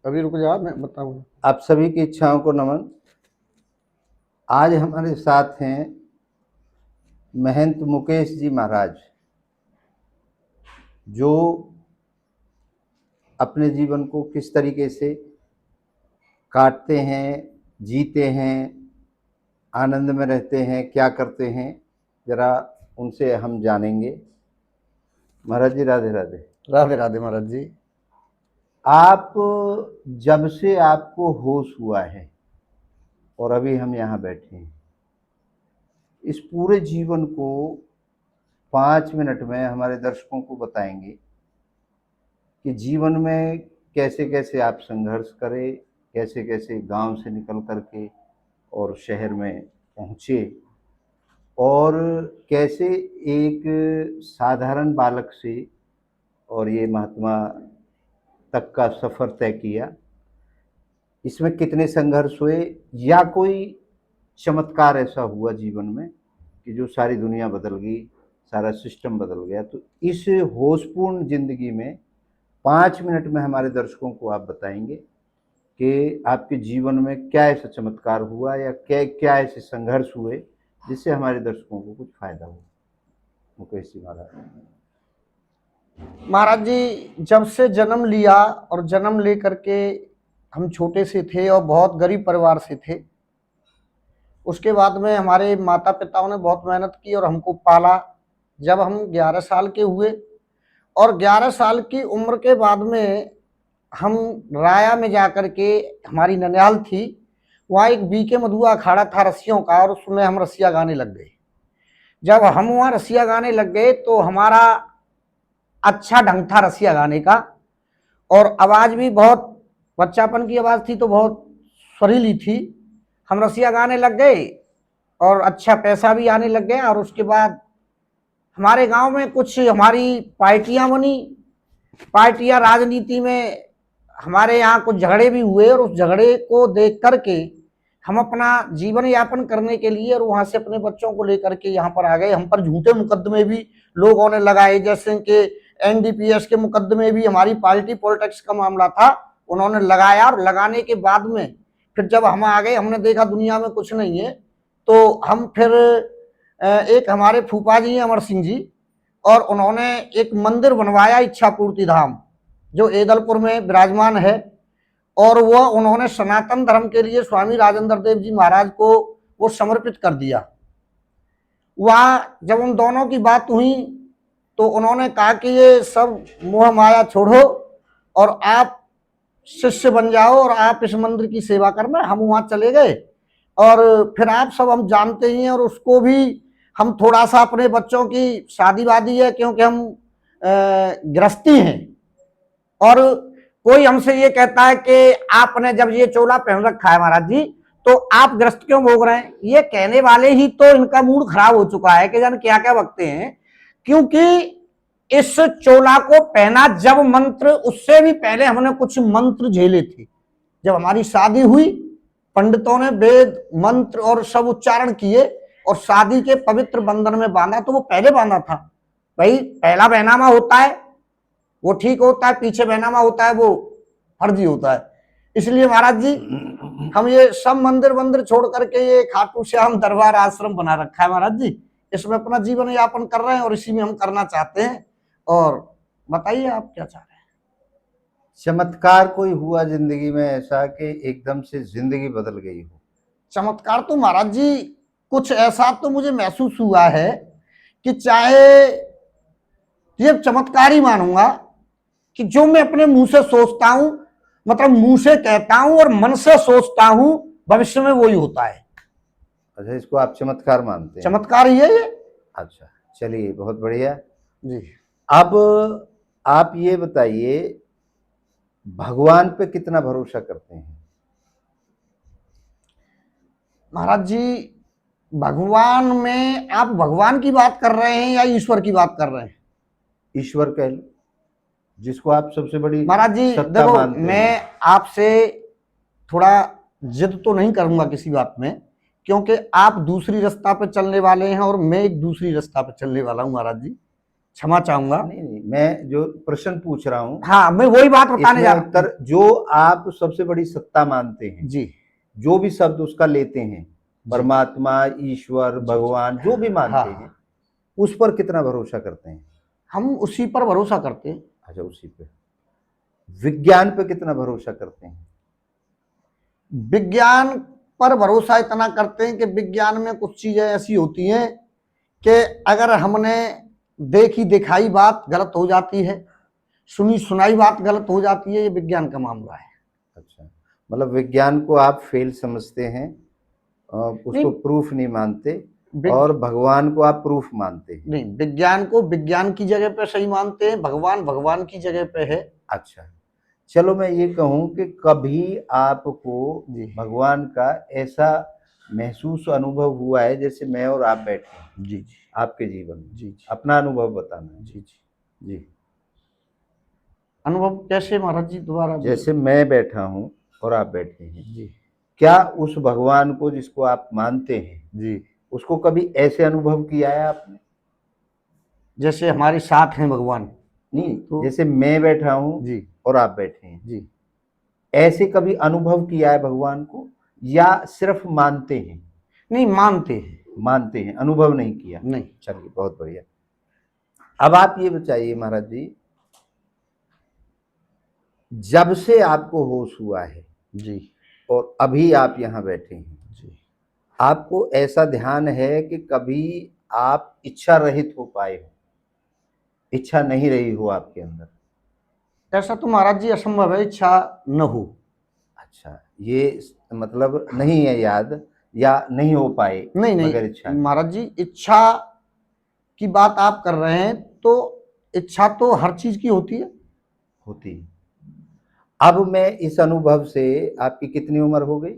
अभी रुक जा, मैं बताऊंगा। आप सभी की इच्छाओं को नमन। आज हमारे साथ हैं महंत मुकेश जी महाराज, जो अपने जीवन को किस तरीके से काटते हैं, जीते हैं, आनंद में रहते हैं, क्या करते हैं, जरा उनसे हम जानेंगे। महाराज जी राधे राधे। राधे राधे महाराज जी। आप जब से आपको होश हुआ है और अभी हम यहाँ बैठे हैं, इस पूरे जीवन को 5 मिनट में हमारे दर्शकों को बताएंगे कि जीवन में कैसे कैसे आप संघर्ष करें, कैसे कैसे गांव से निकल करके और शहर में पहुँचे, और कैसे एक साधारण बालक से और ये महात्मा तक का सफ़र तय किया। इसमें कितने संघर्ष हुए, या कोई चमत्कार ऐसा हुआ जीवन में कि जो सारी दुनिया बदल गई, सारा सिस्टम बदल गया। तो इस होशपूर्ण जिंदगी में 5 मिनट में हमारे दर्शकों को आप बताएंगे कि आपके जीवन में क्या ऐसा चमत्कार हुआ या क्या क्या ऐसे संघर्ष हुए जिससे हमारे दर्शकों को कुछ फायदा हुआ। मुकेश जी महाराज। महाराज जी, जब से जन्म लिया और जन्म ले करके हम छोटे से थे और बहुत गरीब परिवार से थे। उसके बाद में हमारे माता पिताओं ने बहुत मेहनत की और हमको पाला। जब हम 11 साल के हुए और 11 साल की उम्र के बाद में हम राया में जा कर के, हमारी ननिहाल थी, वहाँ एक बीके मधुआ अखाड़ा था रस्सियों का, और उसमें हम रस्सियाँ गाने लग गए। जब हम वहाँ रस्सियाँ गाने लग गए तो हमारा अच्छा ढंग था रस्सियाँ गाने का, और आवाज़ भी बहुत बच्चापन की आवाज़ थी, तो बहुत सुरीली थी। हम रस्सियाँ गाने लग गए और अच्छा पैसा भी आने लग गया। और उसके बाद हमारे गांव में कुछ हमारी पार्टियां बनी। पार्टियां, राजनीति में हमारे यहाँ कुछ झगड़े भी हुए, और उस झगड़े को देख करके हम अपना जीवन यापन करने के लिए और वहाँ से अपने बच्चों को लेकर के यहाँ पर आ गए। हम पर झूठे मुकदमे भी लोगों ने लगाए, जैसे कि एनडीपीएस के मुकदमे भी, हमारी पार्टी पॉलिटिक्स का मामला था, उन्होंने लगाया। और लगाने के बाद में फिर जब हम आ गए, हमने देखा दुनिया में कुछ नहीं है, तो हम फिर एक हमारे फूफा जी हैं अमर सिंह जी, और उन्होंने एक मंदिर बनवाया इच्छापूर्ति धाम, जो एदलपुर में विराजमान है। और वह उन्होंने सनातन धर्म के लिए स्वामी राजेंद्र देव जी महाराज को वो समर्पित कर दिया। वहाँ जब उन दोनों की बात हुई तो उन्होंने कहा कि ये सब मोह माया छोड़ो और आप शिष्य बन जाओ और आप इस मंदिर की सेवा करना। हम वहाँ चले गए, और फिर आप सब हम जानते ही हैं, और उसको भी हम थोड़ा सा अपने बच्चों की शादी वादी है, क्योंकि हम गृहस्थी हैं। और कोई हमसे ये कहता है कि आपने जब ये चोला पहन रखा है महाराज जी, तो आप ग्रस्त क्यों भोग रहे हैं। ये कहने वाले ही तो इनका मूड खराब हो चुका है कि जान क्या क्या बकते हैं। क्योंकि इस चोला को पहना जब मंत्र, उससे भी पहले हमने कुछ मंत्र झेले थे। जब हमारी शादी हुई, पंडितों ने वेद मंत्र और सब उच्चारण किए और शादी के पवित्र बंधन में बांधा। तो वो पहले बांधा था भाई। पहला बहनामा होता है वो ठीक होता है, पीछे बहनामा होता है वो फर्जी होता है। इसलिए महाराज जी, हम ये सब मंदिर मंदिर छोड़ करके ये खाटू श्याम दरबार आश्रम बना रखा है महाराज जी। इसमें अपना जीवन यापन कर रहे हैं और इसी में हम करना चाहते हैं। और बताइए आप क्या चाह रहे हैं। चमत्कार कोई हुआ जिंदगी में ऐसा कि एकदम से जिंदगी बदल गई हो। चमत्कार तो महाराज जी कुछ ऐसा तो मुझे महसूस हुआ है कि चाहे ये चमत्कार ही मानूंगा कि जो मैं अपने मुंह से सोचता हूं, मतलब मुंह से कहता हूं और मन से सोचता हूं, भविष्य में वही होता है। अच्छा, इसको आप चमत्कार मानते हैं। चमत्कार ही है ये। अच्छा, चलिए, बहुत बढ़िया जी। अब आप ये बताइए, भगवान पे कितना भरोसा करते हैं। महाराज जी, भगवान में आप भगवान की बात कर रहे हैं या ईश्वर की बात कर रहे हैं। ईश्वर कह लो, जिसको आप सबसे बड़ी महाराज जी सत्ता देखो, मानते हैं। मैं आपसे थोड़ा जिद तो नहीं करूंगा किसी बात में, क्योंकि आप दूसरी रास्ता पे चलने वाले हैं और मैं एक दूसरी रास्ता पे चलने वाला हूं महाराज जी। क्षमा चाहूंगा। नहीं नहीं, मैं जो प्रश्न पूछ रहा हूँ हाँ, मैं वही बात बताने जा इसमें रहा हूँ। उत्तर, जो आप सबसे बड़ी सत्ता मानते हैं, जी जो भी शब्द उसका लेते हैं, जी परमात्मा, ईश्वर, जी जी। भगवान, जो भी मानते हैं, हाँ, उस पर कितना भरोसा करते हैं? हम उसी पर भरोसा करते हैं। अच्छा, उसी पे। विज्ञान पे कितना भरोसा करते हैं? विज्ञान पर भरोसा इतना करते हैं कि विज्ञान में कुछ चीजें ऐसी होती हैं कि अगर हमने देखी दिखाई बात गलत हो जाती है, सुनी सुनाई बात गलत हो जाती है, ये विज्ञान का मामला है। अच्छा, मतलब विज्ञान को आप फेल समझते हैं, उसको नहीं, प्रूफ नहीं मानते, विग, और भगवान को आप प्रूफ मानते हैं। नहीं, विज्ञान को विज्ञान की जगह पे सही मानते हैं, भगवान भगवान की जगह पे है। अच्छा, चलो मैं ये कहूँ कि कभी आपको जी भगवान का ऐसा महसूस अनुभव हुआ है, जैसे मैं और आप बैठे हैं जी जी आपके जीवन में? जी जी अपना अनुभव बताना है। जी जी। जी, अनुभव कैसे महाराज जी, दोबारा बोलिए। जैसे मैं बैठा हूँ और आप बैठे हैं, जी क्या उस भगवान को जिसको आप मानते हैं, जी, उसको कभी ऐसे अनुभव किया है आपने? जैसे हमारे साथ हैं भगवान। नहीं, तो जैसे मैं बैठा हूँ जी और आप बैठे हैं, जी, ऐसे कभी अनुभव किया है भगवान को, या सिर्फ मानते हैं? नहीं मानते हैं। मानते हैं, अनुभव नहीं किया। नहीं, चलिए, बहुत बढ़िया। अब आप ये बताइए महाराज जी, जब से आपको होश हुआ है जी और अभी आप यहाँ बैठे हैं, जी, आपको ऐसा ध्यान है कि कभी आप इच्छा रहित हो पाए हो, इच्छा नहीं रही हो आपके अंदर? ऐसा तो महाराज जी असंभव है, इच्छा न हो। अच्छा, ये मतलब नहीं है याद, या नहीं हो पाए नहीं बगैर इच्छा नहीं के? महाराज जी, इच्छा की बात आप कर रहे हैं तो इच्छा तो हर चीज की होती है। होती है। अब मैं इस अनुभव से, आपकी कितनी उम्र हो गई?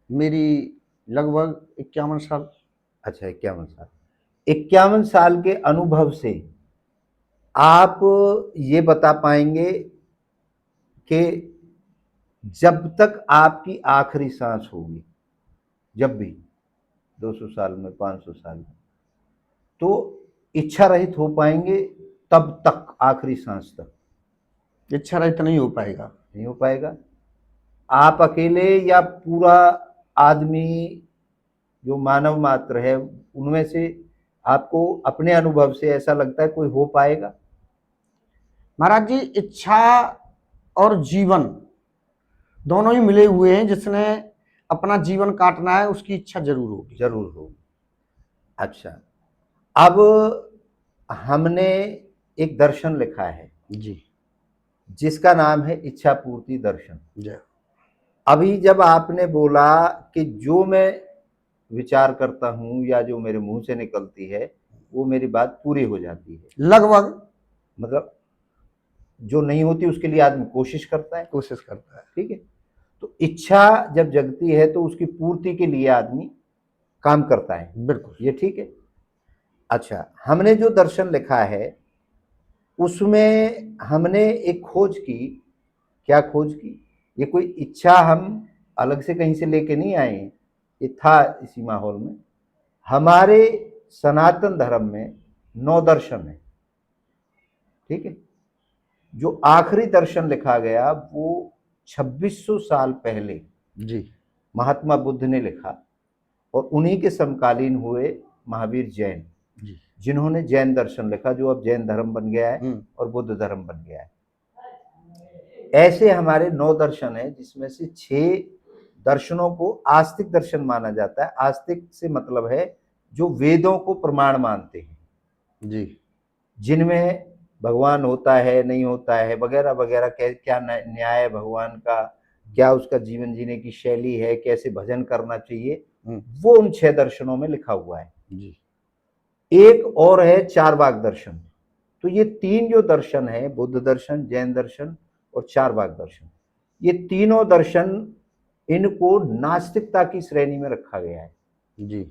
मेरी लगभग 51 साल। अच्छा, 51 साल। 51 साल के अनुभव से आप ये बता पाएंगे कि जब तक आपकी आखिरी सांस होगी, जब भी 200 साल में, 500 साल में, तो इच्छा रहित हो पाएंगे तब तक, आखिरी सांस तक? इच्छा रहित नहीं हो पाएगा। नहीं हो पाएगा। आप अकेले या पूरा आदमी, जो मानव मात्र है, उनमें से आपको अपने अनुभव से ऐसा लगता है कोई हो पाएगा? महाराज जी, इच्छा और जीवन दोनों ही मिले हुए हैं। जिसने अपना जीवन काटना है उसकी इच्छा जरूर होगी। जरूर होगी। अच्छा, अब हमने एक दर्शन लिखा है जी जिसका नाम है इच्छा पूर्ति दर्शन। जय। अभी जब आपने बोला कि जो मैं विचार करता हूं या जो मेरे मुंह से निकलती है, वो मेरी बात पूरी हो जाती है, लगभग मतलब जो नहीं होती उसके लिए आदमी कोशिश करता है, कोशिश करता है। ठीक है? तो इच्छा जब जगती है तो उसकी पूर्ति के लिए आदमी काम करता है, बिल्कुल। ये ठीक है। अच्छा, हमने जो दर्शन लिखा है उसमें हमने एक खोज की। क्या खोज की? ये कोई इच्छा हम अलग से कहीं से लेके नहीं आए हैं, ये था इसी माहौल में। हमारे सनातन धर्म में 9 दर्शन है, ठीक है? जो आखिरी दर्शन लिखा गया वो 2600 साल पहले जी महात्मा बुद्ध ने लिखा, और उन्हीं के समकालीन हुए महावीर जैन, जी। जिन्होंने जैन दर्शन लिखा, जो अब जैन धर्म बन गया है हम्म। और बुद्ध धर्म बन गया है। ऐसे हमारे 9 दर्शन है, जिसमें से 6 दर्शनों को आस्तिक दर्शन माना जाता है। आस्तिक से मतलब है जो वेदों को प्रमाण मानते हैं, जी जिनमें भगवान होता है, नहीं होता है, वगैरह वगैरह, क्या न्याय है भगवान का, क्या उसका जीवन जीने की शैली है, कैसे भजन करना चाहिए, वो उन 6 दर्शनों में लिखा हुआ है। जी एक और है चारवाक दर्शन। तो ये 3 जो दर्शन है, बुद्ध दर्शन, जैन दर्शन और चारवाक दर्शन, ये तीनों दर्शन, इनको नास्तिकता की श्रेणी में रखा गया है जी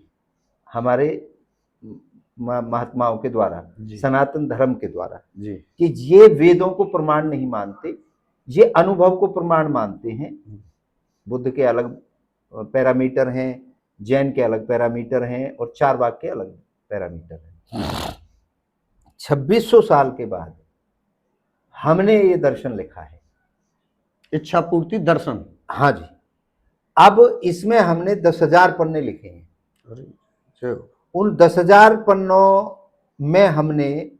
हमारे महात्माओं के द्वारा, जी सनातन धर्म के द्वारा, जी कि ये वेदों को प्रमाण नहीं मानते, ये अनुभव को प्रमाण मानते हैं। बुद्ध के अलग पैरामीटर हैं, जैन के अलग पैरामीटर हैं, और चारवाक के अलग पैरामीटर हैं। 2600 साल के बाद हमने ये दर्शन लिखा है। इच्छा पूर्ति दर्शन। हाँ जी। अब इसमें हमने 10,000 पन्ने लिखे हैं। अरे जय हो। उन 10,000 पन्नों में हमने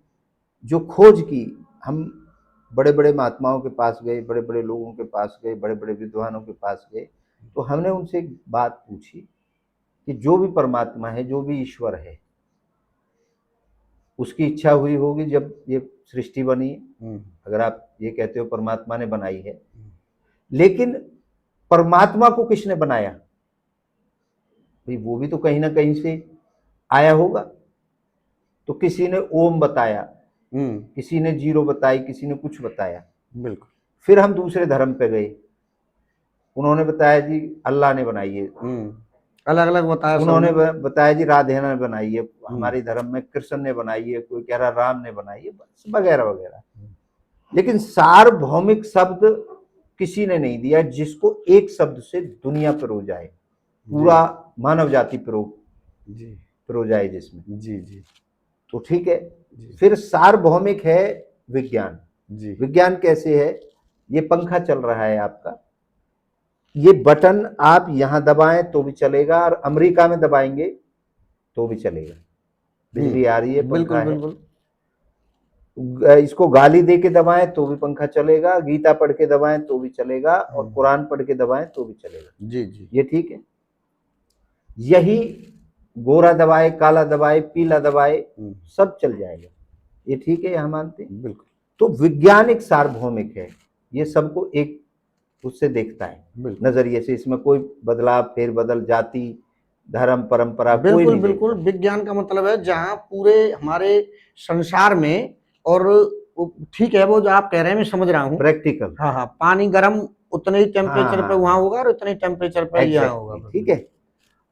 जो खोज की, हम बड़े बड़े महात्माओं के पास गए, बड़े बड़े लोगों के पास गए, बड़े बड़े विद्वानों के पास गए, तो हमने उनसे एक बात पूछी कि जो भी परमात्मा है, जो भी ईश्वर है, उसकी इच्छा हुई होगी जब ये सृष्टि बनी। अगर आप ये कहते हो परमात्मा ने बनाई है, लेकिन परमात्मा को किसने बनाया? भाई वो भी तो कहीं ना कहीं से आया होगा। तो किसी ने ओम बताया, किसी ने जीरो बताई, किसी ने कुछ बताया। बिल्कुल। फिर हम दूसरे धर्म पे गए, उन्होंने बताया जी अल्लाह ने बनाई है, अलग अलग बताया। उन्होंने बताया जी राधे ने बनाई है, हमारे धर्म में कृष्ण ने बनाई है, कोई कह रहा राम ने बनाई है, वगैरह वगैरह। लेकिन सार्वभौमिक शब्द किसी ने नहीं दिया जिसको एक शब्द से दुनिया पिरो जाए, पूरा मानव जाति पिरो जाए जिसमें। जी जी। तो ठीक है। फिर सार्वभौमिक है विज्ञान। विज्ञान कैसे है? ये पंखा चल रहा है आपका, ये बटन आप यहां दबाएं तो भी चलेगा, और अमेरिका में दबाएंगे तो भी चलेगा। बिजली आ रही है, पंखा है। इसको गाली दे के दबाएं तो भी पंखा चलेगा, गीता पढ़ के दबाएं तो भी चलेगा, और कुरान पढ़ के दबाएं तो भी चलेगा। जी जी। ये ठीक है। यही गोरा दबाए, काला दबाए, पीला दबाए, सब चल जाएगा। ये ठीक है, यहां मानते हैं। बिल्कुल। तो वैज्ञानिक सार्वभौमिक है, ये सबको एक उससे देखता है, नजरिए से। इसमें कोई बदलाव, फेरबदल, जाति, धर्म, परंपरा कोई नहीं। बिल्कुल। विज्ञान का मतलब है जहां पूरे हमारे संसार में, और ठीक है वो जो आप कह रहे हैं मैं समझ रहा हूँ, प्रैक्टिकल। हाँ हाँ, पानी गर्म उतने ही टेम्परेचर पे वहां होगा और उतने ही टेम्परेचर पे यहाँ होगा। ठीक है।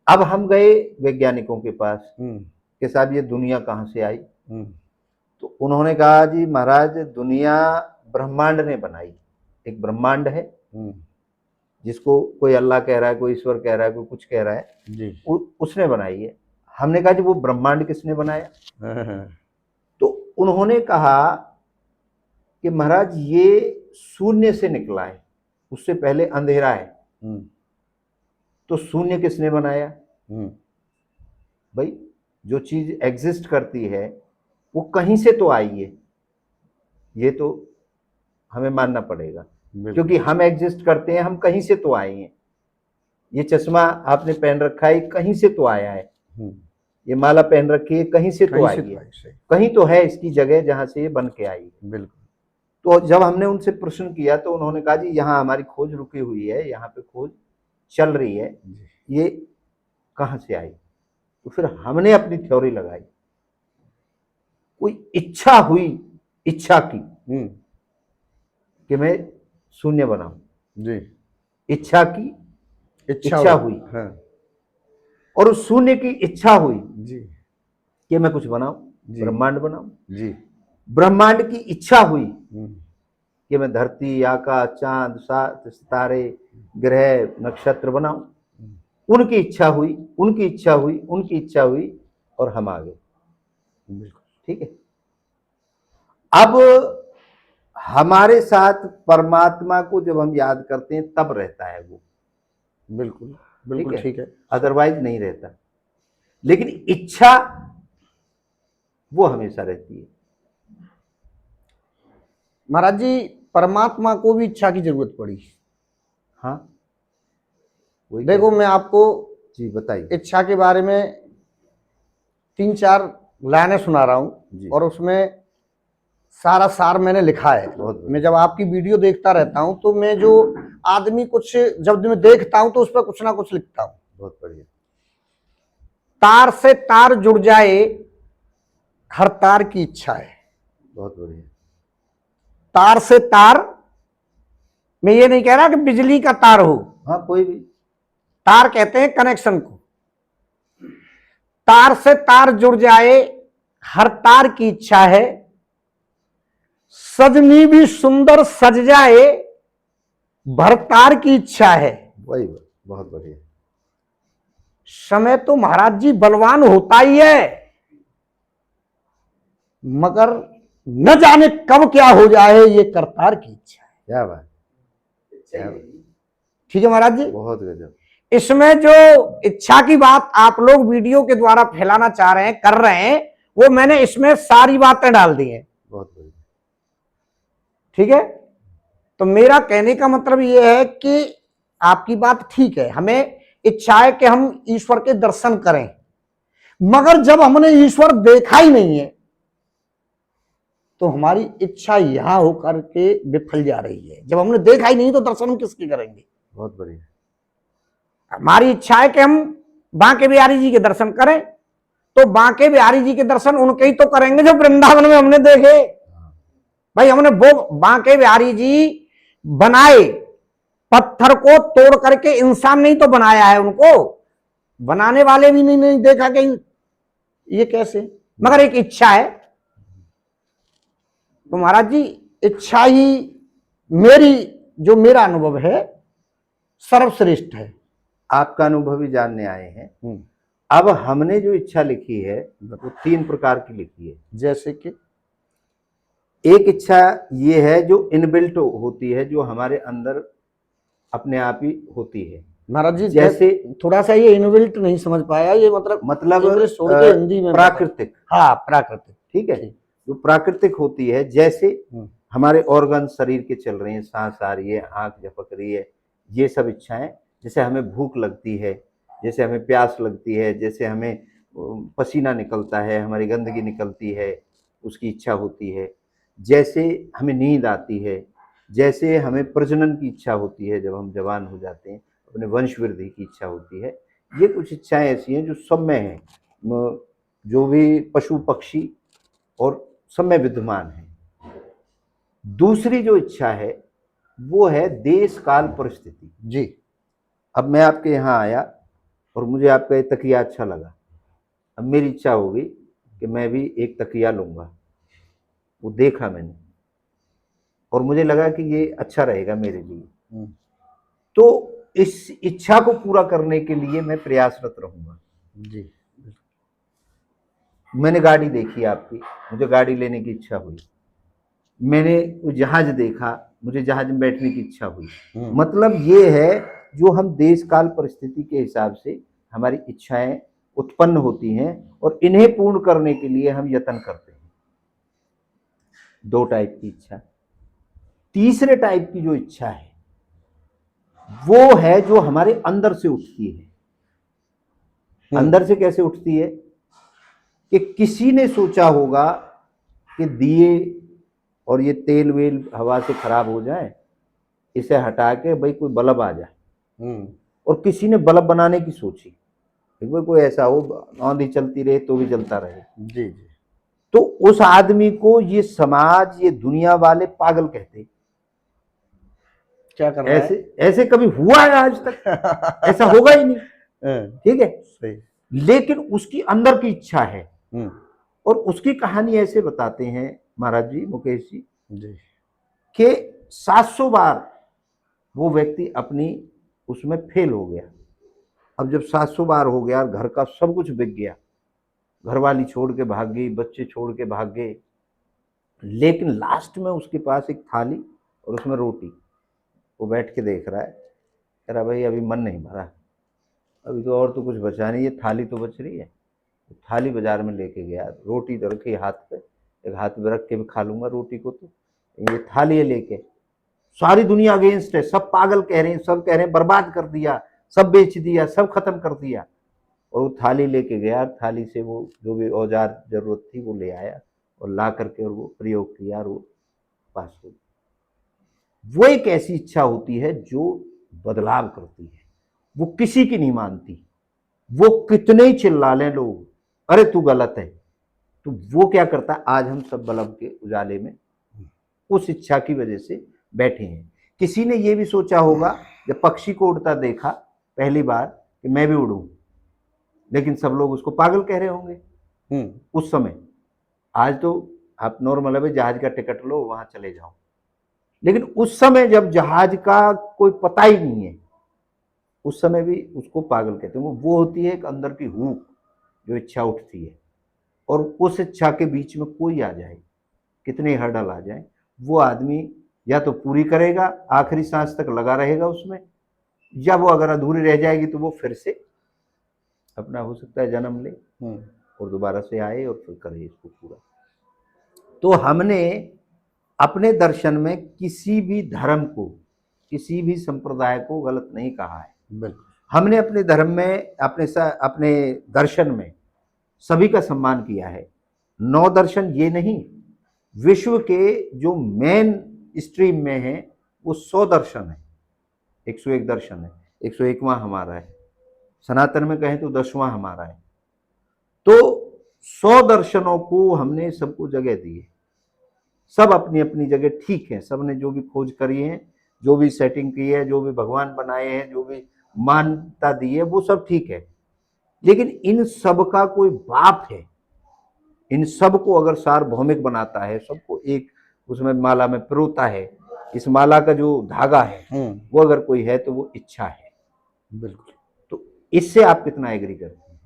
अब हम गए वैज्ञानिकों के पास कि साहब ये दुनिया कहाँ से आई? तो उन्होंने कहा जी महाराज दुनिया ब्रह्मांड ने बनाई। एक ब्रह्मांड है जिसको कोई अल्लाह कह रहा है, कोई ईश्वर कह रहा है, कोई कुछ कह रहा है जी, उसने बनाई है। हमने कहा जी वो ब्रह्मांड किसने बनाया? तो उन्होंने कहा कि महाराज ये शून्य से निकला है, उससे पहले अंधेरा है, तो शून्य किसने बनाया? भाई जो चीज एग्जिस्ट करती है वो कहीं से तो आई है, ये तो हमें मानना पड़ेगा, क्योंकि हम एग्जिस्ट करते हैं, हम कहीं से तो आए हैं। ये चश्मा आपने पहन रखा है, कहीं से तो आया है। ये माला पहन रखी है, कहीं से तो आई है, कहीं तो है इसकी जगह जहां से ये बन के आई है। बिल्कुल। तो जब हमने उनसे प्रश्न किया तो उन्होंने कहा जी यहाँ हमारी खोज रुकी हुई है, यहाँ पे खोज चल रही है, ये कहां से आई? तो फिर हमने अपनी थ्योरी लगाई। कोई इच्छा हुई, इच्छा की कि मैं शून्य बनाऊं जी, इच्छा की, इच्छा हुई, हाँ। और उस शून्य की इच्छा हुई जी कि मैं कुछ बनाऊं, ब्रह्मांड बनाऊं जी। ब्रह्मांड की इच्छा हुई कि मैं धरती, आकाश, चांद, सितारे, ग्रह, नक्षत्र बनाऊं। उनकी इच्छा हुई, उनकी इच्छा हुई, उनकी इच्छा हुई, और हम आ गए। बिल्कुल ठीक है। अब हमारे साथ परमात्मा को जब हम याद करते हैं तब रहता है वो। बिल्कुल बिल्कुल ठीक है, अदरवाइज नहीं रहता। लेकिन इच्छा वो हमेशा रहती है। महाराज जी परमात्मा को भी इच्छा की जरूरत पड़ी। हाँ देखो मैं आपको जी बताइए, इच्छा के बारे में 3-4 लाइनें सुना रहा हूं, और उसमें सारा सार मैंने लिखा है। मैं जब आपकी वीडियो देखता रहता हूं तो मैं जो आदमी कुछ जब मैं देखता हूं तो उस पर कुछ ना कुछ लिखता हूं। बहुत बढ़िया। तार से तार जुड़ जाए हर तार की इच्छा है। बहुत बढ़िया। तार से तार, मैं ये नहीं कह रहा कि बिजली का तार हो, हाँ कोई भी तार कहते हैं कनेक्शन को। तार से तार जुड़ जाए हर तार की इच्छा है, सजनी भी सुंदर सज जाए भरतार की इच्छा है। वही बहुत बढ़िया। समय तो महाराज जी बलवान होता ही है, मगर न जाने कब क्या हो जाए, ये करतार की इच्छा है। क्या बात, क्या बात। ठीक है महाराज जी, बहुत गजब। इसमें जो इच्छा की बात आप लोग वीडियो के द्वारा फैलाना चाह रहे हैं, कर रहे हैं, वो मैंने इसमें सारी बातें डाल दी हैं। बहुत बढ़िया। ठीक है, तो मेरा कहने का मतलब ये है कि आपकी बात ठीक है, हमें इच्छा है कि हम ईश्वर के दर्शन करें, मगर जब हमने ईश्वर देखा ही नहीं है तो हमारी इच्छा यहां होकर के विफल जा रही है। जब हमने देखा ही नहीं तो दर्शन हम किसके करेंगे? बहुत बढ़िया। हमारी इच्छा है कि हम बांके बिहारी जी के दर्शन करें, तो बांके बिहारी जी के दर्शन उनके ही तो करेंगे जो वृंदावन में हमने देखे। भाई हमने वो बांके बिहारी जी बनाए, पत्थर को तोड़ करके इंसान नहीं तो बनाया है, उनको बनाने वाले भी नहीं देखा कि ये कैसे, मगर एक इच्छा है। तो महाराज जी इच्छा ही मेरी, जो मेरा अनुभव है, सर्वश्रेष्ठ है। आपका अनुभव ही जानने आए हैं। अब हमने जो इच्छा लिखी है वो 3 प्रकार की लिखी है। जैसे कि एक इच्छा ये है जो इनबिल्ट होती है, जो हमारे अंदर अपने आप ही होती है। महाराज जी जैसे थोड़ा सा ये इनबिल्ट नहीं समझ पाया, ये मतलब इंग्लिश छोड़ के हिंदी में प्राकृतिक। हाँ प्राकृतिक, ठीक है, जो प्राकृतिक होती है, जैसे हमारे ऑर्गन शरीर के चल रहे हैं, सांस आ रही है, आंख झपक रही है, ये सब इच्छाएं। जैसे हमें भूख लगती है, जैसे हमें प्यास लगती है, जैसे हमें पसीना निकलता है, हमारी गंदगी निकलती है, उसकी इच्छा होती है। जैसे हमें नींद आती है, जैसे हमें प्रजनन की इच्छा होती है, जब हम जवान हो जाते हैं अपने वंश वृद्धि की इच्छा होती है। ये कुछ इच्छाएं ऐसी हैं जो सब में हैं, जो भी पशु पक्षी और सब में विद्यमान है। दूसरी जो इच्छा है वो है देश काल परिस्थिति। जी, अब मैं आपके यहाँ आया और मुझे आपका ये तकिया अच्छा लगा, अब मेरी इच्छा होगी कि मैं भी एक तकिया लूंगा। वो देखा मैंने और मुझे लगा कि ये अच्छा रहेगा मेरे लिए, तो इस इच्छा को पूरा करने के लिए मैं प्रयासरत रहूंगा। जी, मैंने गाड़ी देखी आपकी, मुझे गाड़ी लेने की इच्छा हुई। मैंने जहाज देखा, मुझे जहाज में बैठने की इच्छा हुई। मतलब ये है, जो हम देश काल परिस्थिति के हिसाब से हमारी इच्छाएं उत्पन्न होती हैं और इन्हें पूर्ण करने के लिए हम यत्न करते हैं। 2 टाइप की इच्छा। तीसरे टाइप की जो इच्छा है वो है जो हमारे अंदर से उठती है। अंदर से कैसे उठती है कि किसी ने सोचा होगा कि दिए और ये तेल वेल हवा से खराब हो जाए, इसे हटा के भाई कोई बल्ब आ जाए। और किसी ने बल्ब बनाने की सोची, भाई कोई ऐसा हो आंधी चलती रहे तो भी जलता रहे। जी जी, तो उस आदमी को ये समाज, ये दुनिया वाले पागल कहते। क्या कर रहा ऐसे ऐसे कभी हुआ है आज तक? ऐसा होगा ही नहीं। ठीक है, सही। लेकिन उसकी अंदर की इच्छा है। और उसकी कहानी ऐसे बताते हैं महाराज जी, मुकेश जी, कि 700 बार वो व्यक्ति अपनी उसमें फेल हो गया। अब जब 700 बार हो गया, घर का सब कुछ बिक गया, घरवाली छोड़ के भाग गई, बच्चे छोड़ के भाग गए, लेकिन लास्ट में उसके पास एक थाली और उसमें रोटी। वो बैठ के देख रहा है, कह रहा भाई अभी मन नहीं भरा, अभी तो और तो कुछ बचा नहीं, ये थाली तो बच रही है। थाली बाजार में लेके गया, रोटी तो रखी हाथ पे, एक हाथ में रख के भी खा लूंगा रोटी को, तो ये थाली है लेके। सारी दुनिया अगेंस्ट है, सब पागल कह रहे हैं, सब कह रहे हैं बर्बाद कर दिया, सब बेच दिया, सब खत्म कर दिया। और वो थाली लेके गया, थाली से वो जो भी औजार जरूरत थी वो ले आया और ला करके और वो प्रयोग किया और वो पास हो गया। वो एक ऐसी इच्छा होती है जो बदलाव करती है, वो किसी की नहीं मानती। वो कितने ही चिल्ला लें लोग, अरे तू गलत है, तो वो क्या करता है, आज हम सब बल्ब के उजाले में उस इच्छा की वजह से बैठे हैं। किसी ने ये भी सोचा होगा, जब पक्षी को उड़ता देखा पहली बार कि मैं भी उड़ूं, लेकिन सब लोग उसको पागल कह रहे होंगे उस समय। आज तो आप नॉर्मल है, जहाज का टिकट लो वहां चले जाओ, लेकिन उस समय जब जहाज का कोई पता ही नहीं है, उस समय भी उसको पागल कहते हैं। वो होती है एक अंदर की हुक, जो इच्छा उठती है। और उस इच्छा के बीच में कोई आ जाए, कितने हर्डल आ जाए, वो आदमी या तो पूरी करेगा, आखिरी सांस तक लगा रहेगा उसमें, या वो अगर अधूरी रह जाएगी तो वो फिर से अपना हो सकता है जन्म ले और दोबारा से आए और फिर करे इसको पूरा। तो हमने अपने दर्शन में किसी भी धर्म को, किसी भी संप्रदाय को गलत नहीं कहा है। बिल्कुल। हमने अपने धर्म में, अपने दर्शन में सभी का सम्मान किया है। 9 दर्शन ये नहीं, विश्व के जो मेन स्ट्रीम में है वो 100 दर्शन है, 101 दर्शन है, 101वां हमारा है, सनातन में कहें तो 10वां हमारा है। तो 100 दर्शनों को हमने सबको जगह दी है, सब अपनी अपनी जगह ठीक है, सब ने जो भी खोज करी है, जो भी सेटिंग की है, जो भी भगवान बनाए हैं, जो भी मान्यता दी है, वो सब ठीक है। लेकिन इन सब का कोई बाप है, इन सब को अगर सार्वभौमिक बनाता है, सबको एक उसमें माला में पिरोता है, इस माला का जो धागा है वो अगर कोई है तो वो इच्छा है। बिल्कुल। तो इससे आप कितना एग्री करते हैं?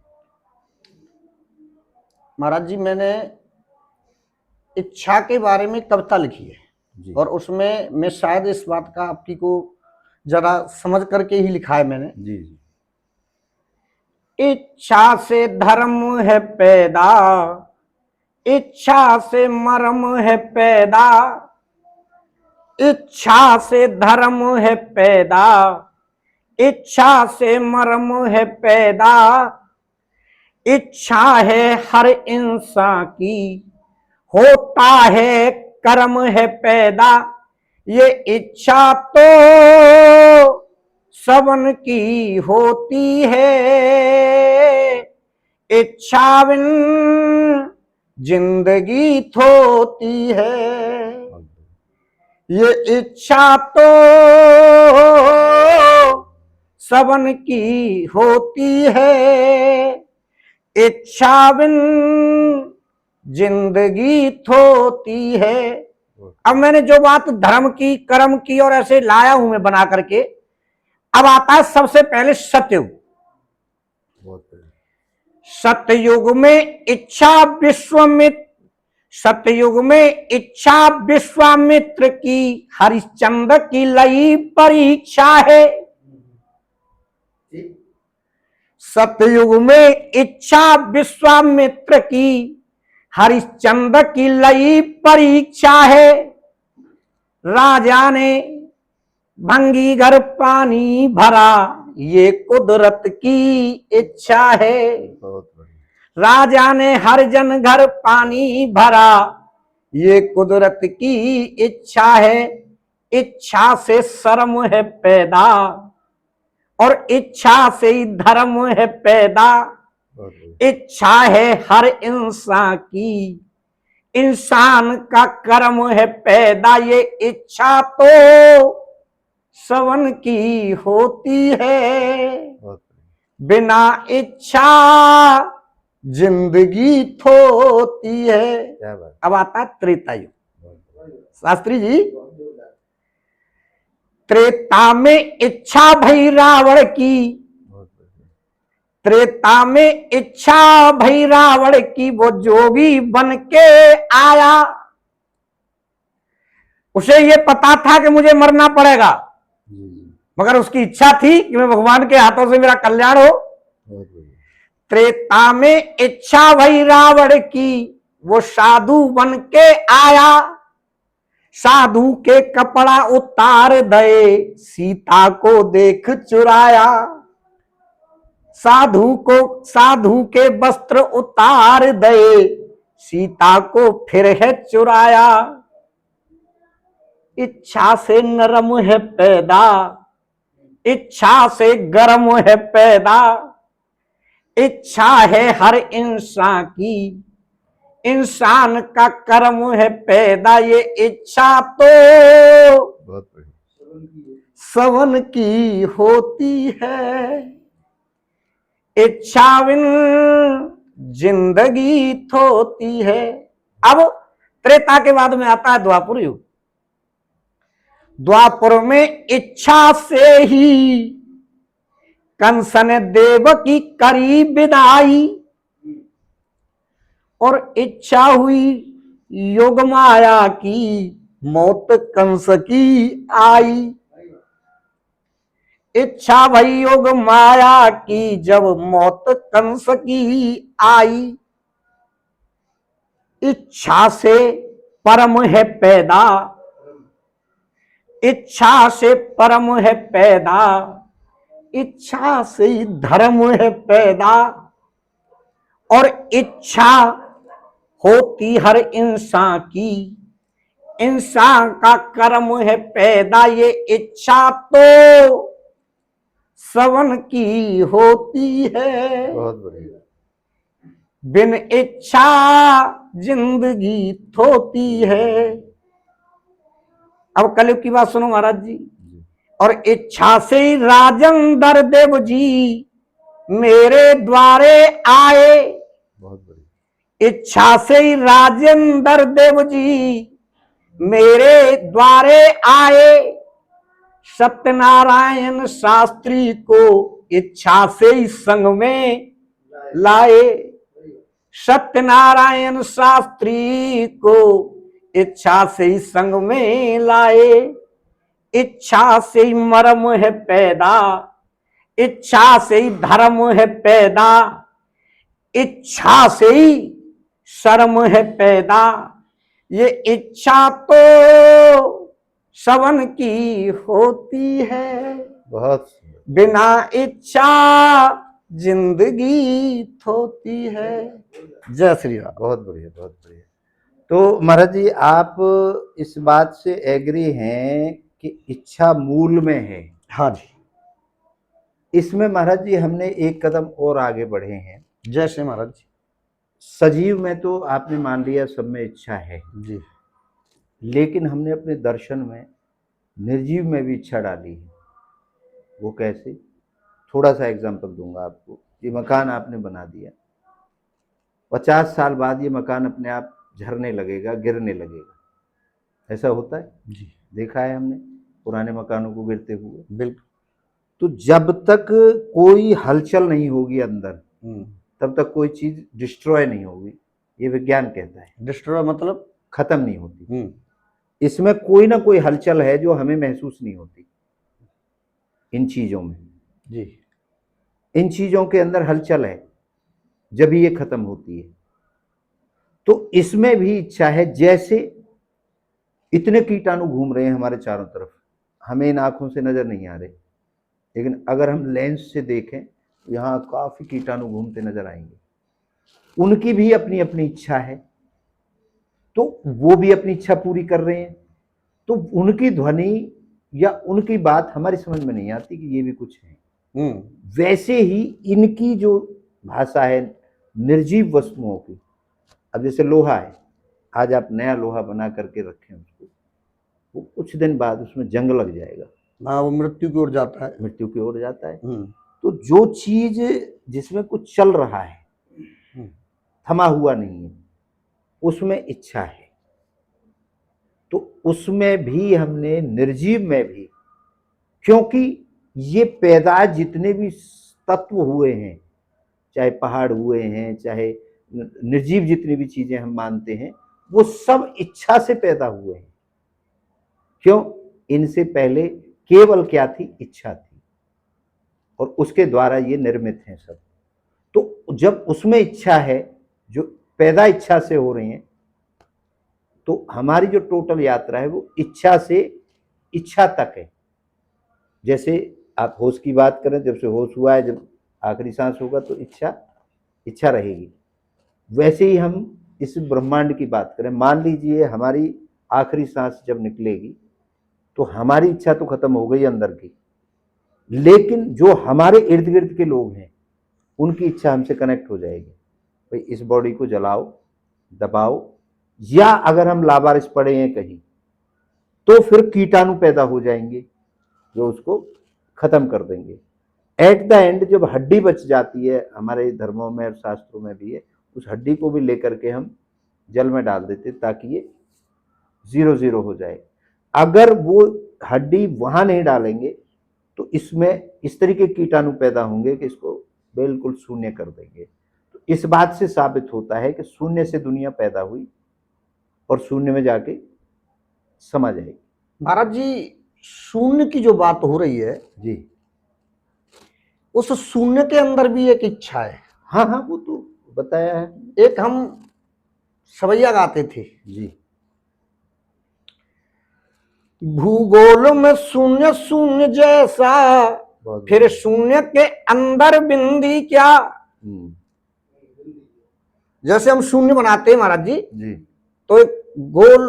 महाराज जी, मैंने इच्छा के बारे में कविता लिखी है जी। और उसमें मैं शायद इस बात का आपकी को जरा समझ करके ही लिखा है मैंने। जी जी। इच्छा से धर्म है पैदा, इच्छा से मर्म है पैदा, इच्छा से धर्म है पैदा, इच्छा से मर्म है पैदा, इच्छा है हर इंसान की, होता है कर्म है पैदा, ये इच्छा तो सबन की होती है, इच्छा बिन जिंदगी थोती है, ये इच्छा तो सबन की होती है, इच्छा बिन जिंदगी थोती है। अब मैंने जो बात धर्म की, कर्म की और ऐसे लाया हूं मैं बना करके, अब आता है सबसे पहले सतयुग। सतयुग में इच्छा विश्वामित्र, सतयुग में इच्छा विश्वामित्र की, हरिश्चंद्र की लई परीक्षा है। सतयुग में इच्छा विश्वामित्र की, हरिश्चंद्र की लई परीक्षा है। राजा ने भंगी घर पानी भरा, ये कुदरत की इच्छा है। राजा ने हर जन घर पानी भरा, ये कुदरत की इच्छा है। इच्छा से शर्म है पैदा और इच्छा से ही धर्म है पैदा, इच्छा है हर इंसान की, इंसान का कर्म है पैदा, ये इच्छा तो सबन की होती है, बिना इच्छा जिंदगी थोती है। अब आता है त्रेता युग। शास्त्री जी, त्रेता में इच्छा भई रावण की, त्रेता में इच्छा भई रावण की, वो जोगी बन के आया। उसे ये पता था कि मुझे मरना पड़ेगा, मगर उसकी इच्छा थी कि मैं भगवान के हाथों से मेरा कल्याण हो। त्रेता में इच्छा भई रावण की, वो साधु बन के आया। साधु के कपड़ा उतार दे, सीता को देख चुराया। साधु के वस्त्र उतार दे, सीता को फिर है चुराया। इच्छा से नरम है पैदा, इच्छा से गरम है पैदा, इच्छा है हर इंसान की, इंसान का कर्म है पैदा, ये इच्छा तो सबन की होती है, इच्छा बिन जिंदगी थोती है। अब त्रेता के बाद में आता है द्वापर युग। द्वापर में इच्छा से ही कंस ने देवकी करी विदाई। और इच्छा हुई योग माया की, मौत कंस की आई। इच्छा भई योग माया की, जब मौत कंस की आई। इच्छा से परम है पैदा, इच्छा से परम है पैदा, इच्छा से ही धर्म है पैदा। और इच्छा होती हर इंसान की, इंसान का कर्म है पैदा। ये इच्छा तो सवन की होती है, बहुत बढ़िया। बिन इच्छा जिंदगी थोती है। अब कलयुग की बात सुनो महाराज जी। और इच्छा से ही राजेंद्र देव जी मेरे द्वारे आए। बहुत बढ़िया। इच्छा से ही राजेंद्र देव जी मेरे द्वारे आए। सत्यनारायण शास्त्री को इच्छा से ही संग में लाए। सत्यनारायण शास्त्री को इच्छा से ही संग में लाए। इच्छा से ही मर्म है पैदा, इच्छा से ही धर्म है पैदा, इच्छा से ही शर्म है पैदा। ये इच्छा तो सवन की होती है, बहुत बिना इच्छा जिंदगी थोती है। जय श्री राम। बहुत बढ़िया, बहुत बढ़िया। तो महाराज जी, आप इस बात से एग्री हैं कि इच्छा मूल में है? हाँ जी। इसमें महाराज जी हमने एक कदम और आगे बढ़े हैं। जय श्री महाराज जी। सजीव में तो आपने मान लिया सब में इच्छा है जी। लेकिन हमने अपने दर्शन में निर्जीव में भी इच्छा डाली है। वो कैसे? थोड़ा सा एग्जांपल दूंगा आपको। ये मकान आपने बना दिया, 50 साल बाद ये मकान अपने आप झरने लगेगा, गिरने लगेगा। ऐसा होता है जी। देखा है हमने पुराने मकानों को गिरते हुए। बिल्कुल। तो जब तक कोई हलचल नहीं होगी अंदर, तब तक कोई चीज डिस्ट्रॉय नहीं होगी। ये विज्ञान कहता है। डिस्ट्रॉय मतलब खत्म नहीं होती। इसमें कोई ना कोई हलचल है जो हमें महसूस नहीं होती। इन चीजों में जी, इन चीजों के अंदर हलचल है, जब ये खत्म होती है। तो इसमें भी इच्छा है। जैसे इतने कीटाणु घूम रहे हैं हमारे चारों तरफ, हमें इन आंखों से नजर नहीं आ रहे, लेकिन अगर हम लेंस से देखें तो यहाँ काफी कीटाणु घूमते नजर आएंगे। उनकी भी अपनी अपनी इच्छा है, तो वो भी अपनी इच्छा पूरी कर रहे हैं। तो उनकी ध्वनि या उनकी बात हमारी समझ में नहीं आती कि ये भी कुछ है। वैसे ही इनकी जो भाषा है निर्जीव वस्तुओं की, अब जैसे लोहा है, आज आप नया लोहा बना करके रखें उसको, वो कुछ दिन बाद उसमें जंग लग जाएगा। हाँ, वो मृत्यु की ओर जाता है। मृत्यु की ओर जाता है। तो जो चीज जिसमें कुछ चल रहा है, थमा हुआ नहीं है, उसमें इच्छा है। तो उसमें भी हमने निर्जीव में भी, क्योंकि ये पैदाइश जितने भी तत्व हुए हैं, चाहे पहाड़ हुए हैं, चाहे निर्जीव जितनी भी चीजें हम मानते हैं, वो सब इच्छा से पैदा हुए हैं। क्यों? इनसे पहले केवल क्या थी? इच्छा थी, और उसके द्वारा ये निर्मित हैं सब। तो जब उसमें इच्छा है, जो पैदा इच्छा से हो रही है, तो हमारी जो टोटल यात्रा है वो इच्छा से इच्छा तक है। जैसे आप होश की बात करें, जब से होश हुआ है, जब आखिरी सांस होगा तो इच्छा रहेगी। वैसे ही हम इस ब्रह्मांड की बात करें, मान लीजिए हमारी आखिरी सांस जब निकलेगी तो हमारी इच्छा तो खत्म हो गई अंदर की, लेकिन जो हमारे इर्द गिर्द के लोग हैं उनकी इच्छा हमसे कनेक्ट हो जाएगी। भाई इस बॉडी को जलाओ, दबाओ, या अगर हम लावारिस पड़े हैं कहीं तो फिर कीटाणु पैदा हो जाएंगे जो उसको खत्म कर देंगे। एट द एंड जब हड्डी बच जाती है, हमारे धर्मों में और शास्त्रों में भी है, उस हड्डी को भी लेकर के हम जल में डाल देते ताकि ये 0-0 हो जाए। अगर वो हड्डी वहां नहीं डालेंगे तो इसमें इस तरीके कीटाणु पैदा होंगे कि इसको बिल्कुल शून्य कर देंगे। तो इस बात से साबित होता है कि शून्य से दुनिया पैदा हुई और शून्य में जाके समा जाएगी। महाराज जी, शून्य की जो बात हो रही है जी उस शून्य के अंदर भी एक इच्छा है। हाँ हाँ, वो तो बताया है। एक हम सवैया गाते थे, जी भूगोल में शून्य शून्य जैसा, बहुत फिर बढ़िया। शून्य के अंदर बिंदी क्या। हम्म, जैसे हम शून्य बनाते हैं महाराज जी, जी तो एक गोल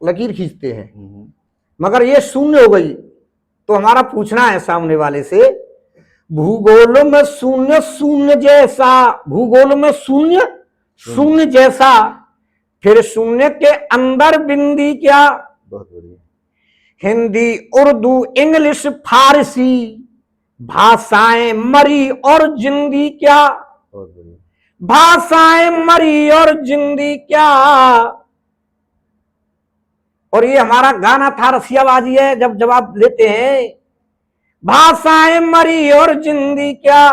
लकीर खींचते हैं, हम्म, मगर ये शून्य हो गई तो हमारा पूछना है सामने वाले से, भूगोल में शून्य शून्य जैसा, भूगोल में शून्य शून्य जैसा, फिर शून्य के अंदर बिंदी क्या। बहुत बढ़िया। हिंदी उर्दू इंग्लिश फारसी, भाषाएं मरी और जिंदी क्या। बहुत बढ़िया। भाषाएं मरी और जिंदी क्या। और ये हमारा गाना था, रसियाबाजी है जब जवाब लेते हैं, भाषाएं मरी और जिंदी क्या,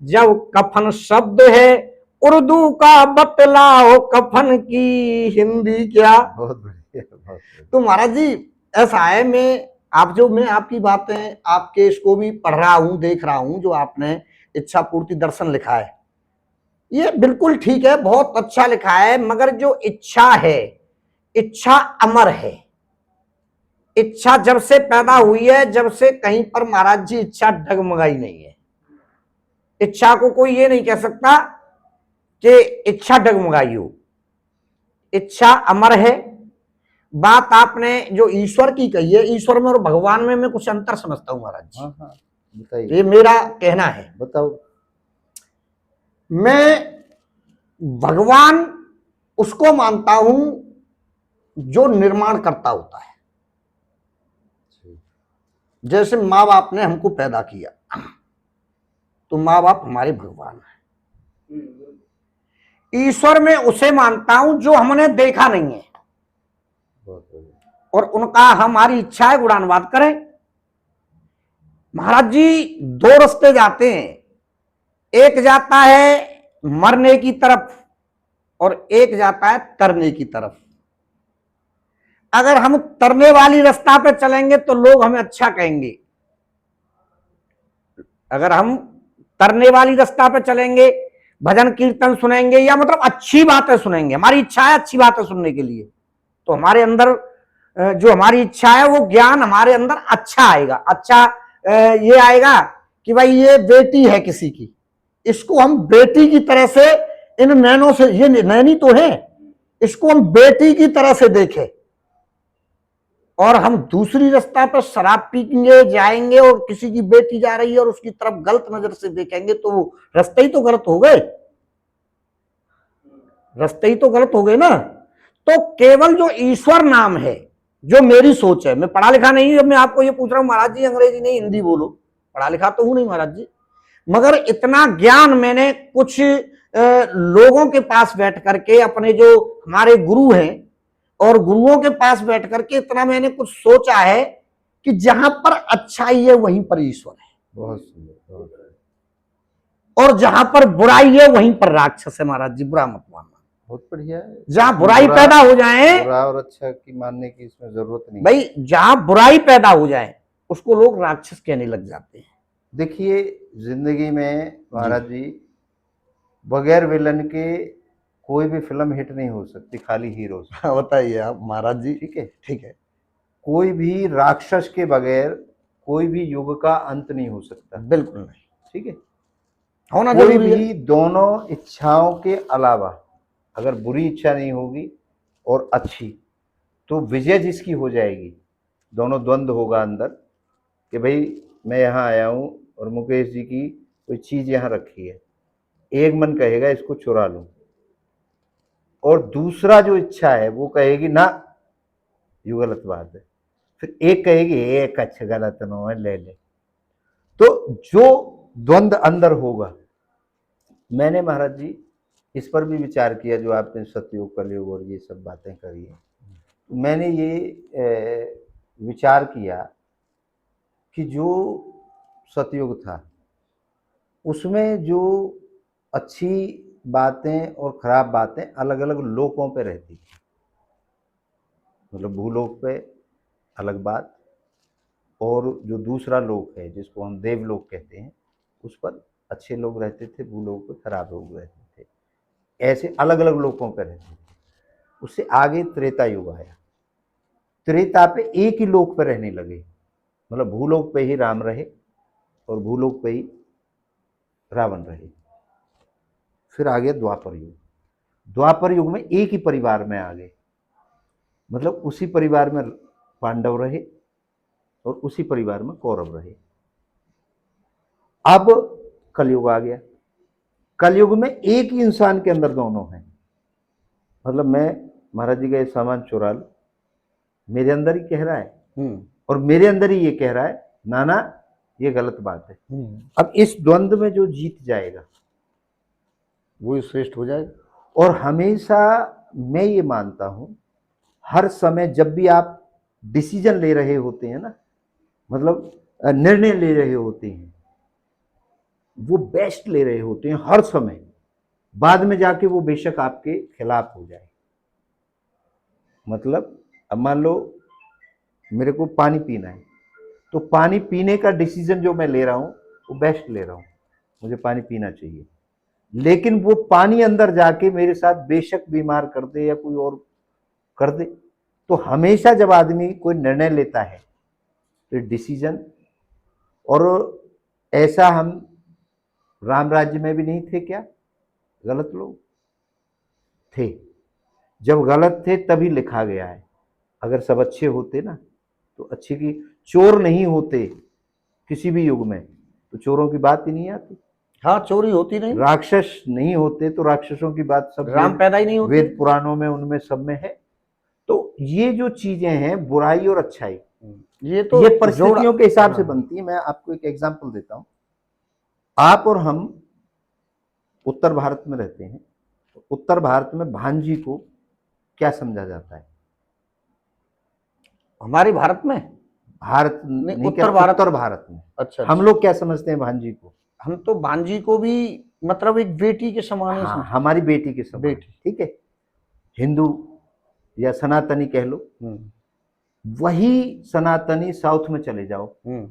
जब कफन शब्द है उर्दू का बतलाओ कफन की हिंदी क्या। बहुत बढ़िया, बहुत बढ़िया। तो महाराज जी ऐसा है, मैं आपकी बातें आपके इसको भी पढ़ रहा हूं, देख रहा हूं, जो आपने इच्छा पूर्ति दर्शन लिखा है, ये बिल्कुल ठीक है, बहुत अच्छा लिखा है, मगर जो इच्छा है, इच्छा अमर है। इच्छा जब से पैदा हुई है, जब से कहीं पर महाराज जी इच्छा डगमगाई नहीं है। इच्छा को कोई ये नहीं कह सकता कि इच्छा डगमगाई हो। इच्छा अमर है। बात आपने जो ईश्वर की कही है, ईश्वर में और भगवान में मैं कुछ अंतर समझता हूं महाराज जी। हाँ हाँ, बताइए। ये मेरा कहना है। बताओ। मैं भगवान उसको मानता हूं जो निर्माण करता होता है। जैसे माँ बाप ने हमको पैदा किया, तो माँ बाप हमारे भगवान हैं। ईश्वर में उसे मानता हूं जो हमने देखा नहीं है, और उनका हमारी इच्छा है गुणानुवाद करें। महाराज जी दो रास्ते जाते हैं, एक जाता है मरने की तरफ और एक जाता है तरने की तरफ। अगर हम तरने वाली रास्ता पे चलेंगे तो लोग हमें अच्छा कहेंगे, अगर हम तरने वाली रास्ता पे चलेंगे, भजन कीर्तन सुनेंगे या मतलब अच्छी बातें सुनेंगे, हमारी इच्छा है अच्छी बातें सुनने के लिए, तो हमारे अंदर जो हमारी इच्छा है वो ज्ञान हमारे अंदर अच्छा आएगा। अच्छा ये आएगा कि भाई ये बेटी है किसी की, इसको हम बेटी की तरह से, इन नैनों से, ये नैनी तो है, इसको हम बेटी की तरह से देखें। और हम दूसरी रास्ता पर शराब पीएंगे जाएंगे और किसी की बेटी जा रही है और उसकी तरफ गलत नजर से देखेंगे, तो वो रास्ते ही तो गलत हो गए, रास्ते ही तो गलत हो गए ना। तो केवल जो ईश्वर नाम है, जो मेरी सोच है, मैं पढ़ा लिखा नहीं, मैं आपको ये पूछ रहा हूं महाराज जी अंग्रेजी नहीं हिंदी बोलो, पढ़ा लिखा तो हूं नहीं महाराज जी, मगर इतना ज्ञान मैंने कुछ लोगों के पास बैठ करके, अपने जो हमारे गुरु हैं और गुरुओं के पास बैठ करके इतना मैंने कुछ सोचा है कि जहां पर अच्छाई है वहीं पर ईश्वर है, बहुत सुंदर, बहुत सुंदर। और जहां पर बुराई है वहीं पर राक्षस है महाराज जी, बुरा मत मानना। बहुत बढ़िया है। जहां बुराई पैदा हो जाए, बुरा और अच्छा की मानने की इसमें जरूरत नहीं भाई जहां बुराई पैदा हो जाए उसको लोग राक्षस कहने लग जाते हैं। देखिए जिंदगी में महाराज जी बगैर विलन के कोई भी फिल्म हिट नहीं हो सकती, खाली हीरो से। बताइए आप महाराज जी। ठीक है, ठीक है, कोई भी राक्षस के बगैर कोई भी युग का अंत नहीं हो सकता। बिल्कुल नहीं, ठीक है, होना कोई जरूरी है। भी दोनों इच्छाओं के अलावा अगर बुरी इच्छा नहीं होगी और अच्छी, तो विजय जिसकी हो जाएगी, दोनों द्वंद्व होगा अंदर कि भाई मैं यहाँ आया हूँ और मुकेश जी की कोई चीज यहाँ रखी है, एक मन कहेगा इसको चुरा लूं, और दूसरा जो इच्छा है वो कहेगी ना ये गलत बात है, फिर एक कहेगी एक अच्छा गलत नो है ले ले। तो जो द्वंद्व अंदर होगा, मैंने महाराज जी इस पर भी विचार किया, जो आपने सतयुग कलयुग और ये सब बातें करी है, मैंने ये विचार किया कि जो सतयुग था उसमें जो अच्छी बातें और खराब बातें अलग अलग लोकों पे रहती थी। मतलब भूलोक पे अलग बात, और जो दूसरा लोक है जिसको हम देवलोक कहते हैं, उस पर अच्छे लोग रहते थे, भूलोक पे खराब लोग रहते थे। ऐसे अलग अलग लोकों पे रहते थे। उससे आगे त्रेता युग आया। त्रेता पे एक ही लोक पे रहने लगे, मतलब भूलोक पे ही राम रहे और भूलोक पे ही रावण रहे। फिर आ गया द्वापर युग। द्वापर युग में एक ही परिवार में आ गए, मतलब उसी परिवार में पांडव रहे और उसी परिवार में कौरव रहे। अब कलयुग आ गया। कलयुग में एक ही इंसान के अंदर दोनों हैं। मतलब मैं महाराज जी का ये सामान चुरा लूं, मेरे अंदर ही कह रहा है और मेरे अंदर ही ये कह रहा है नाना ये गलत बात है। अब इस द्वंद्व में जो जीत जाएगा वो श्रेष्ठ हो जाएगा। और हमेशा मैं ये मानता हूं, हर समय जब भी आप डिसीजन ले रहे होते हैं ना, मतलब निर्णय ले रहे होते हैं, वो बेस्ट ले रहे होते हैं हर समय। बाद में जाके वो बेशक आपके खिलाफ हो जाए। मतलब अब मान लो मेरे को पानी पीना है, तो पानी पीने का डिसीजन जो मैं ले रहा हूं वो बेस्ट ले रहा हूं, मुझे पानी पीना चाहिए। लेकिन वो पानी अंदर जाके मेरे साथ बेशक बीमार कर दे या कोई और कर दे। तो हमेशा जब आदमी कोई निर्णय लेता है तो डिसीजन, और ऐसा हम राम राज्य में भी नहीं थे क्या? गलत लोग थे। जब गलत थे तभी लिखा गया है। अगर सब अच्छे होते ना तो अच्छे की, चोर नहीं होते किसी भी युग में तो चोरों की बात ही नहीं आती। हाँ, चोरी होती नहीं। राक्षस नहीं होते तो राक्षसों की बात सब राम पैदा ही नहीं होते। वेद पुराणों में उनमें सब में है। तो ये जो चीजें हैं बुराई और अच्छाई, ये तो ये परिस्थितियों के हिसाब से हाँ। बनती है। मैं आपको एक एग्जांपल देता हूं। आप और हम उत्तर भारत में रहते हैं, तो उत्तर भारत में भांजी को क्या समझा जाता है? हमारे भारत में, भारत नहीं, नहीं, उत्तर भारत। उत्तर भारत में अच्छा, हम लोग क्या समझते हैं भांजी को? हम तो भांजी को भी मतलब एक बेटी के समान ही हाँ, समझते हमारी बेटी के समान। बेटी। ठीक है, हिंदू या सनातनी कह लो। हम्म, वही सनातनी साउथ में चले जाओ, हम्म,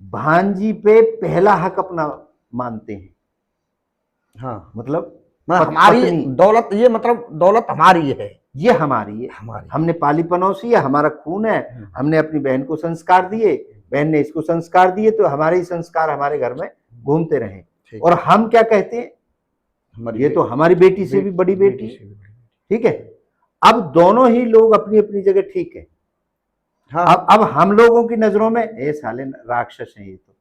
भांजी पे पहला हक अपना मानते हैं। हाँ, मतलब हमारी पत्नी, दौलत, ये मतलब दौलत हमारी है, ये हमारी है, हमारी। हमने पाली पनौसी है, हमारा खून है, हमने अपनी बहन को संस्कार दिए, बहन ने इसको संस्कार दिए, तो हमारे ही संस्कार हमारे घर में घूमते रहे। और हम क्या कहते हैं, ये तो हमारी बेटी से भी बड़ी बेटी। ठीक है, अब दोनों ही लोग अपनी अपनी जगह ठीक है। हाँ, अब हम लोगों की नजरों में ये साले राक्षस हैं ये तो,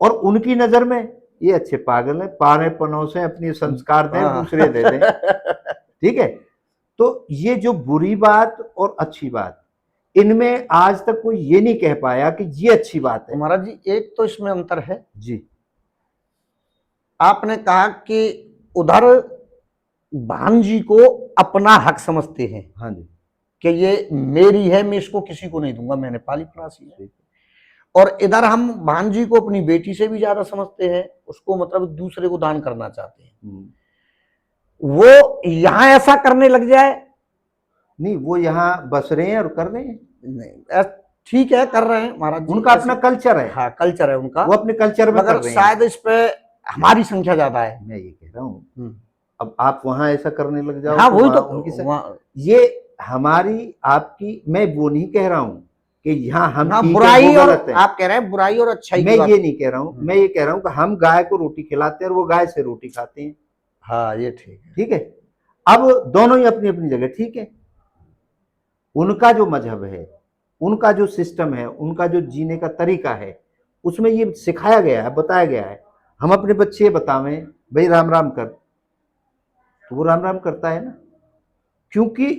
और उनकी नजर में ये अच्छे पागल है, पारे पनौ से अपनी संस्कार दें, दूसरे दे दें। ठीक है, तो ये जो बुरी बात और अच्छी बात, इनमें आज तक कोई ये नहीं कह पाया कि ये अच्छी बात है। महाराज जी, एक तो इसमें अंतर है जी, आपने कहा कि उधर भांजी को अपना हक समझते हैं हाँ जी, कि ये मेरी है, मैं इसको किसी को नहीं दूंगा, मैंने पाली पनासी है। और इधर हम भांजी को अपनी बेटी से भी ज्यादा समझते हैं, उसको मतलब दूसरे को दान करना चाहते हैं। वो यहां ऐसा करने लग जाए, नहीं, वो यहाँ बस रहे हैं और कर रहे हैं। नहीं, ठीक है, कर रहे हैं महाराज जी, उनका अपना कल्चर है। हाँ, कल्चर है उनका, वो अपने कल्चर में कर मगर रहे हैं। शायद इस पे हमारी संख्या ज्यादा है। मैं ये कह रहा हूँ, अब आप वहां ऐसा करने लग जाओ, हाँ, तो वही तो उनकी ये हमारी आपकी, मैं वो नहीं कह रहा हूँ कि यहाँ हम हाँ, ठीक है, बुराई वो और गलत है। आप कह रहे हैं बुराई और अच्छाई मैं की बात। ये नहीं कह रहा हूँ, मैं ये कह रहा हूँ कि हम गाय को रोटी खिलाते हैं और वो गाय से रोटी खाते हैं। हाँ, ये ठीक है। ठीक है, अब दोनों ही अपनी अपनी जगह ठीक है। उनका जो मजहब है, उनका जो सिस्टम है, उनका जो जीने का तरीका है, उसमें ये सिखाया गया है, बताया गया है। हम अपने बच्चे बतावें भाई राम राम कर, तो वो राम राम करता है ना, क्योंकि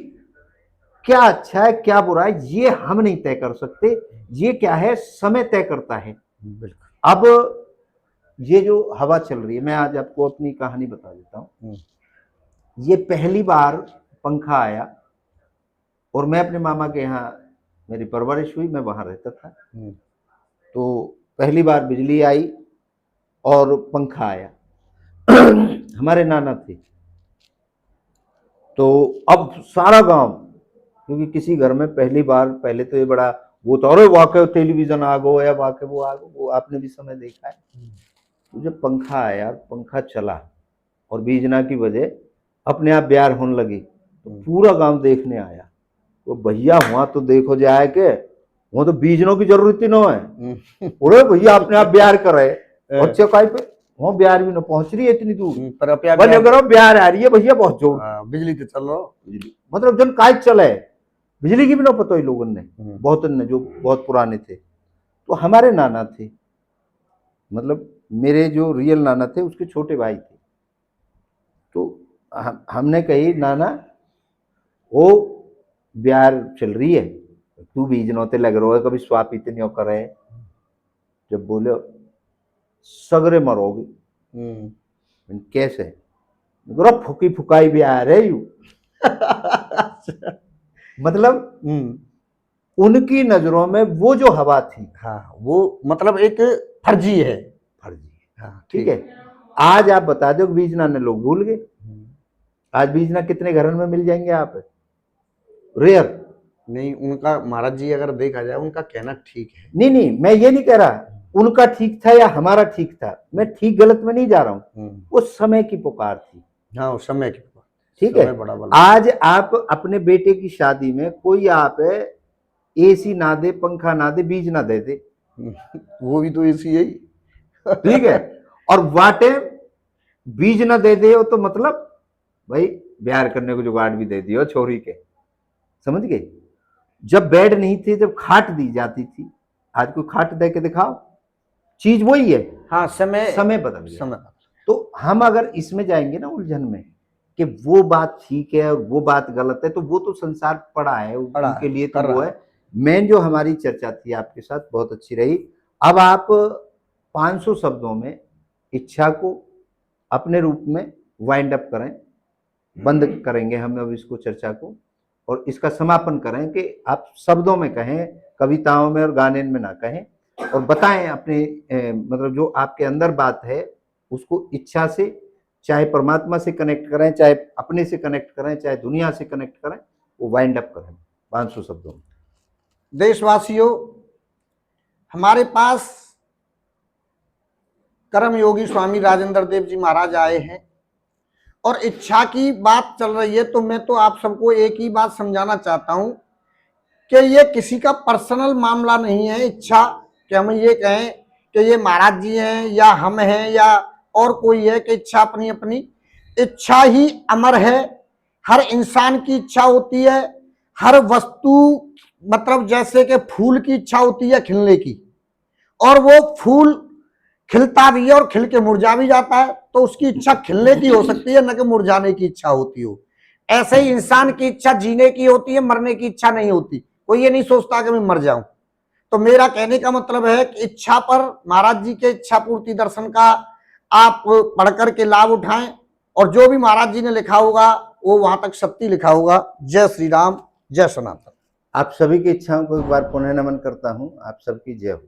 क्या अच्छा है क्या बुरा है ये हम नहीं तय कर सकते। ये क्या है, समय तय करता है। अब ये जो हवा चल रही है, मैं आज आपको अपनी कहानी बता देता हूँ। ये पहली बार पंखा आया और मैं अपने मामा के यहाँ, मेरी परवरिश हुई, मैं वहां रहता था। तो पहली बार बिजली आई और पंखा आया। हमारे नाना थे, तो अब सारा गांव, क्योंकि किसी घर में पहली बार, पहले तो ये बड़ा वो तो, अरे वाकई टेलीविजन आ गो या वाकई वो आ गो, वो आपने भी समय देखा है। तो जब पंखा आया, पंखा चला और बीजना की वजह अपने आप ब्यार होने लगी, तो पूरा गांव देखने आया। तो भैया हुआ तो देखो जाए के वो तो बीजनों की जरूरत ही न है, अरे भैया अपने आप ब्यार करे और चौकाई पे वो ब्यार भी न पहुंच रही है इतनी दूर, पर अपया भले करो ब्यार आ रही है भैया पहुंचो, बिजली तो चल रहा, मतलब जन काय चले, बिजली की भी ना पता ही लोगों ने, बहुत ने जो बहुत पुराने थे। तो हमारे नाना थे, मतलब मेरे जो रियल नाना थे उसके छोटे भाई थे। तो हमने कही नाना वो ब्यार चल रही है, तू बीज नौते लग रहा है, कभी स्वाप इतनी करे, जब बोले सगरे मरोगे, कैसे, फुकी फुकाई भी आ रहे यू मतलब उनकी नजरों में वो जो हवा थी, हाँ वो मतलब एक फर्जी है, फर्जी है। हाँ ठीक है, आज आप बता दो बीजना ने लोग भूल गए, आज बीजना कितने घरों में मिल जाएंगे आप, रेयर नहीं। उनका महाराज जी अगर देखा जाए उनका कहना ठीक है, नहीं नहीं मैं ये नहीं कह रहा उनका ठीक था या हमारा ठीक था, मैं ठीक गलत में नहीं जा रहा हूं, वो समय की पुकार थी। हाँ उस समय की पुकार, ठीक है। आज आप अपने बेटे की शादी में कोई आप एसी ना दे, पंखा ना दे, बीज ना दे दे, वो भी तो एसी है, ठीक है, और वाटे बीज ना दे दे तो मतलब भाई ब्याह करने को जुगाड़ भी दे दियो छोरी के, समझ गए। जब बेड नहीं थे, जब खाट दी जाती थी, आज कोई खाट दे के दिखाओ, चीज वही है। हाँ समय बदल गया। तो हम अगर इसमें जाएंगे ना उलझन में कि वो बात ठीक है और वो बात गलत है, तो वो तो संसार पड़ा है उनके लिए, तो वो है। मेन जो हमारी चर्चा थी आपके साथ बहुत अच्छी रही। अब आप 500 शब्दों में इच्छा को अपने रूप में वाइंड अप करें, बंद करेंगे हम अब इसको चर्चा को, और इसका समापन करें कि आप शब्दों में कहें, कविताओं में और गाने में ना कहें, और बताएं अपने मतलब जो आपके अंदर बात है उसको इच्छा से, चाहे परमात्मा से कनेक्ट करें, चाहे अपने से कनेक्ट करें, चाहे दुनिया से कनेक्ट करें, वो वाइंड अप करें 500 शब्दों में। देशवासियों, हमारे पास कर्म योगी स्वामी राजेंद्र देव जी महाराज आए हैं और इच्छा की बात चल रही है, तो मैं तो आप सबको एक ही बात समझाना चाहता हूं कि ये किसी का पर्सनल मामला नहीं है। इच्छा कि हम ये कहें कि ये महाराज जी हैं या हम हैं या और कोई है, कि इच्छा अपनी अपनी इच्छा ही अमर है। हर इंसान की इच्छा होती है, हर वस्तु, मतलब जैसे कि फूल की इच्छा होती है खिलने की, और वो फूल खिलता भी है और खिल के मुरझा भी जाता है, तो उसकी इच्छा खिलने की हो सकती है, न कि मुरझाने की इच्छा होती हो। ऐसे ही इंसान की इच्छा जीने की होती है, मरने की इच्छा नहीं होती। कोई ये नहीं सोचता कि मैं मर जाऊं। तो मेरा कहने का मतलब है कि इच्छा पर महाराज जी के इच्छा पूर्ति दर्शन का आप पढ़ करके लाभ उठाएं, और जो भी महाराज जी ने लिखा होगा वो वहां तक सत्य लिखा होगा। जय श्री राम, जय सनातन। आप सभी की इच्छाओं को एक बार पुनः नमन करता हूं। आप सबकी जय हो।